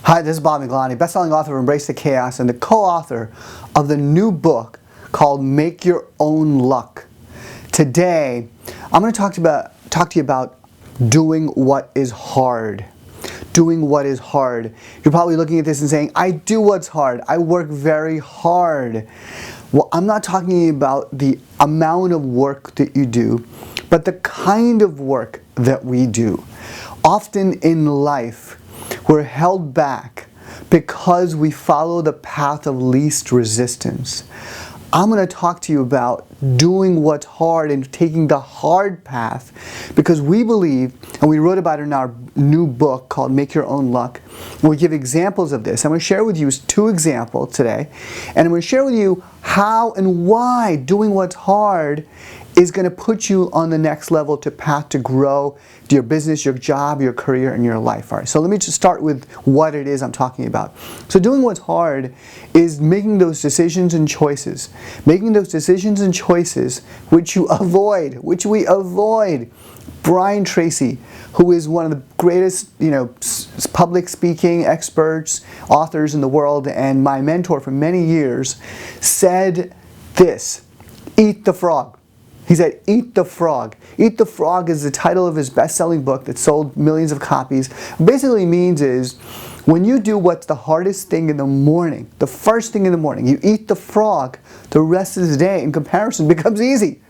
Hi, this is Bob Miglani, best-selling author of Embrace the Chaos and the co-author of the new book called Make Your Own Luck. Today, I'm going to talk to you about doing what is hard. Doing what is hard. You're probably looking at this and saying, I do what's hard. I work very hard. Well, I'm not talking about the amount of work that you do, but the kind of work that we do. Often in life, we're held back because we follow the path of least resistance. I'm going to talk to you about doing what's hard and taking the hard path because we believe, and we wrote about it in our new book called Make Your Own Luck, where we give examples of this. I'm going to share with you 2 examples today, and I'm going to share with you how and why doing what's hard is going to put you on the next level to path to grow your business, your job, your career, and your life. All right, so let me just start with what it is I'm talking about. So doing what's hard is making those decisions and choices. Making those decisions and choices which we avoid. Brian Tracy, who is one of the greatest, public speaking experts, authors in the world, and my mentor for many years, said this: eat the frog. He said, eat the frog. Eat the Frog is the title of his best-selling book that sold millions of copies. Basically means is, when you do what's the hardest thing in the morning, the first thing in the morning, you eat the frog, the rest of the day in comparison becomes easy.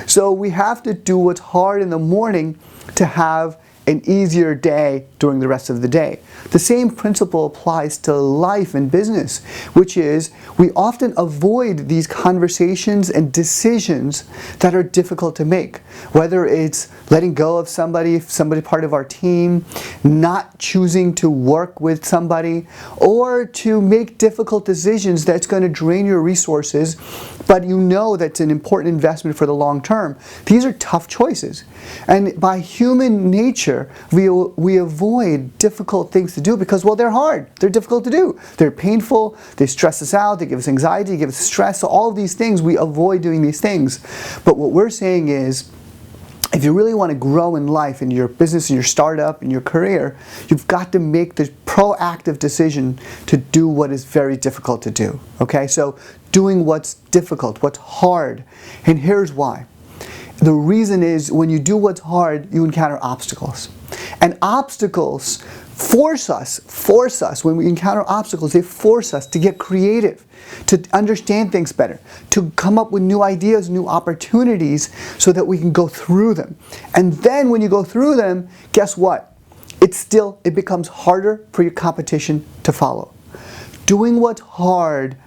So we have to do what's hard in the morning to have an easier day during the rest of the day. The same principle applies to life and business, which is we often avoid these conversations and decisions that are difficult to make. Whether it's letting go of somebody part of our team, not choosing to work with somebody, or to make difficult decisions that's going to drain your resources, but you know that's an important investment for the long term. These are tough choices. And by human nature, we avoid difficult things to do because, well, they're hard. They're difficult to do. They're painful. They stress us out. They give us anxiety. They give us stress. So all of these things, we avoid doing these things. But what we're saying is, if you really want to grow in life, in your business, in your startup, in your career, you've got to make the proactive decision to do what is very difficult to do. Okay? So doing what's difficult, what's hard. And here's why. The reason is when you do what's hard, you encounter obstacles. And obstacles force us, when we encounter obstacles, they force us to get creative, to understand things better, to come up with new ideas, new opportunities so that we can go through them. And then when you go through them, guess what? It becomes harder for your competition to follow. Doing what's hard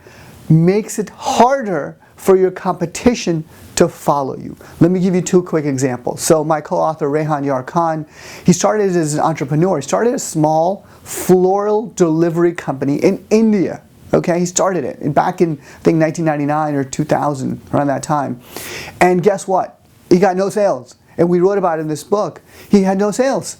makes it harder for your competition to follow you. Let me give you 2 quick examples. So my co-author Rehan Yar Khan, he started as an entrepreneur. He started a small floral delivery company in India. Okay, he started it back in, I think, 1999 or 2000, around that time. And guess what? He got no sales. And we wrote about it in this book. He had no sales.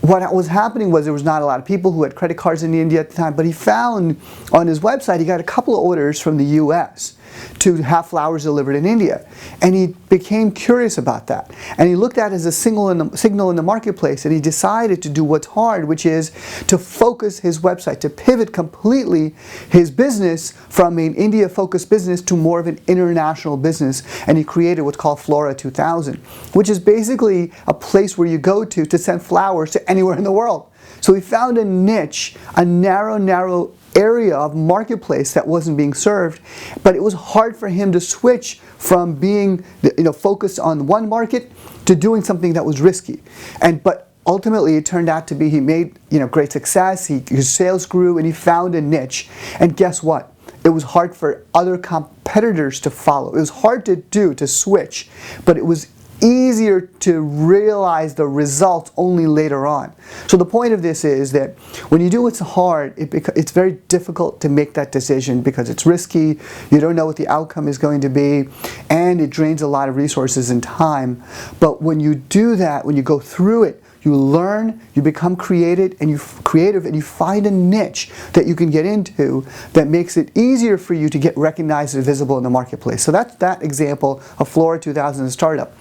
What was happening was there was not a lot of people who had credit cards in India at the time, but he found on his website, he got a couple of orders from the US to have flowers delivered in India. And he became curious about that. And he looked at it as a signal in the marketplace, and he decided to do what's hard, which is to focus his website, to pivot completely his business from an India-focused business to more of an international business. And he created what's called Flora 2000, which is basically a place where you go to send flowers to anywhere in the world. So he found a niche, a narrow area of marketplace that wasn't being served, but it was hard for him to switch from being focused on one market to doing something that was risky. But ultimately it turned out to be he made great success, his sales grew, and he found a niche. And guess what? It was hard for other competitors to follow. It was hard to switch, but it was easier to realize the results only later on. So the point of this is that when you do what's hard, it's very difficult to make that decision because it's risky, you don't know what the outcome is going to be, and it drains a lot of resources and time. But when you do that, when you go through it, you learn, you become creative, and you find a niche that you can get into that makes it easier for you to get recognized and visible in the marketplace. So that's that example of Flora 2000 startup.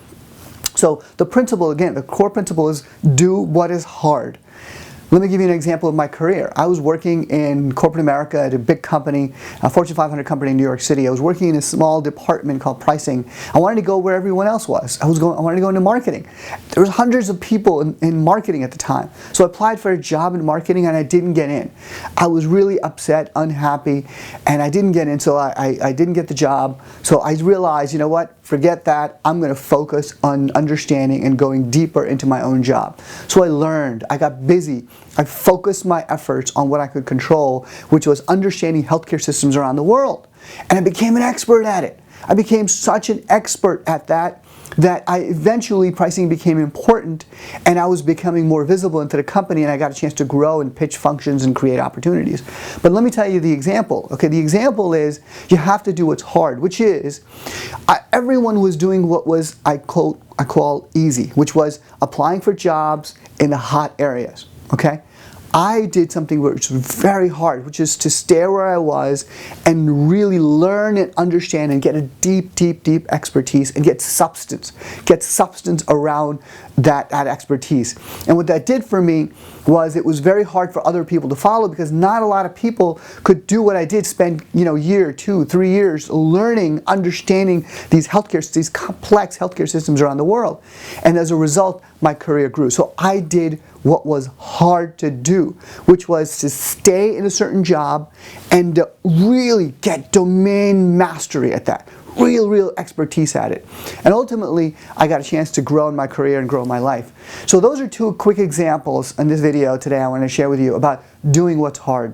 So the principle, again, the core principle is do what is hard. Let me give you an example of my career. I was working in corporate America at a big company, a Fortune 500 company in New York City. I was working in a small department called pricing. I wanted to go where everyone else was. I wanted to go into marketing. There was hundreds of people in marketing at the time. So I applied for a job in marketing and I didn't get in. I was really upset, unhappy, and I didn't get in, so I didn't get the job. So I realized, you know what, forget that. I'm going to focus on understanding and going deeper into my own job. So I learned, I got busy. I focused my efforts on what I could control, which was understanding healthcare systems around the world. And I became an expert at it. I became such an expert at that eventually pricing became important, and I was becoming more visible into the company, and I got a chance to grow and pitch functions and create opportunities. But let me tell you the example. Okay, the example is you have to do what's hard, which is everyone was doing what was I call easy, which was applying for jobs in the hot areas. Okay, I did something which was very hard, which is to stay where I was and really learn and understand and get a deep, deep, deep expertise and get substance around that expertise. And what that did for me was it was very hard for other people to follow, because not a lot of people could do what I did, spend year, 2, 3 years learning, understanding these complex healthcare systems around the world. And as a result, my career grew. So I did what was hard to do, which was to stay in a certain job and to really get domain mastery at that, real expertise at it. And ultimately, I got a chance to grow in my career and grow in my life. So those are 2 quick examples in this video today I want to share with you about doing what's hard.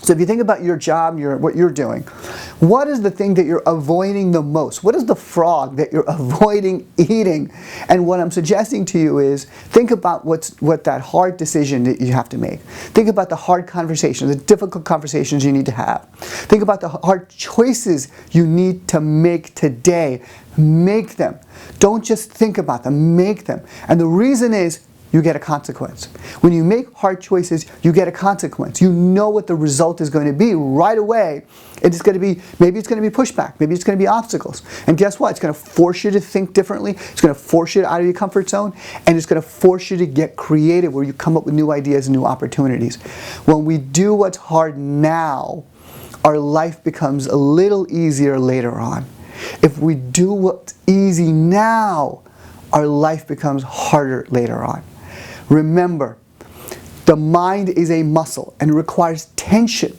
So if you think about your job, what you're doing, what is the thing that you're avoiding the most? What is the frog that you're avoiding eating? And what I'm suggesting to you is think about what that hard decision that you have to make. Think about the hard conversations, the difficult conversations you need to have. Think about the hard choices you need to make today. Make them. Don't just think about them, make them. And the reason is, you get a consequence. When you make hard choices, you get a consequence. You know what the result is going to be right away. It's going to be, maybe it's going to be pushback, maybe it's going to be obstacles. And guess what? It's going to force you to think differently. It's going to force you out of your comfort zone, and it's going to force you to get creative, where you come up with new ideas and new opportunities. When we do what's hard now, our life becomes a little easier later on. If we do what's easy now, our life becomes harder later on. Remember, the mind is a muscle and requires tension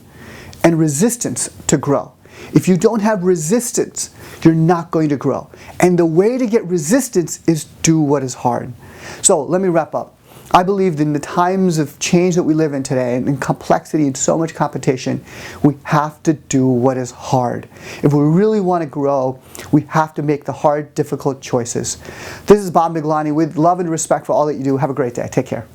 and resistance to grow. If you don't have resistance, you're not going to grow. And the way to get resistance is do what is hard. So let me wrap up. I believe that in the times of change that we live in today, and in complexity and so much competition, we have to do what is hard. If we really want to grow, we have to make the hard, difficult choices. This is Bob Miglani with love and respect for all that you do. Have a great day. Take care.